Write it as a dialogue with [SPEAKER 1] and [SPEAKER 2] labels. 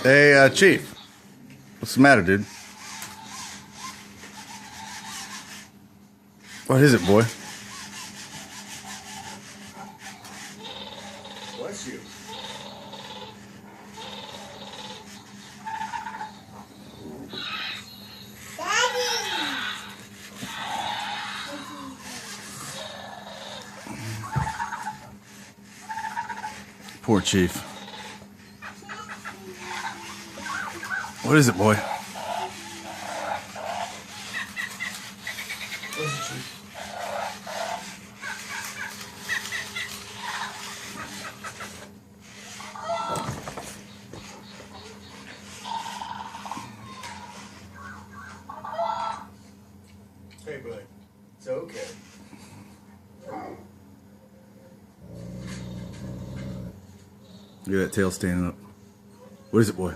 [SPEAKER 1] Hey, Chief. What's the matter, dude? What is it, boy?
[SPEAKER 2] Bless you.
[SPEAKER 1] Poor Chief. What is it, boy?
[SPEAKER 2] Hey, bud. It's okay.
[SPEAKER 1] Look at that tail standing up. What is it, boy?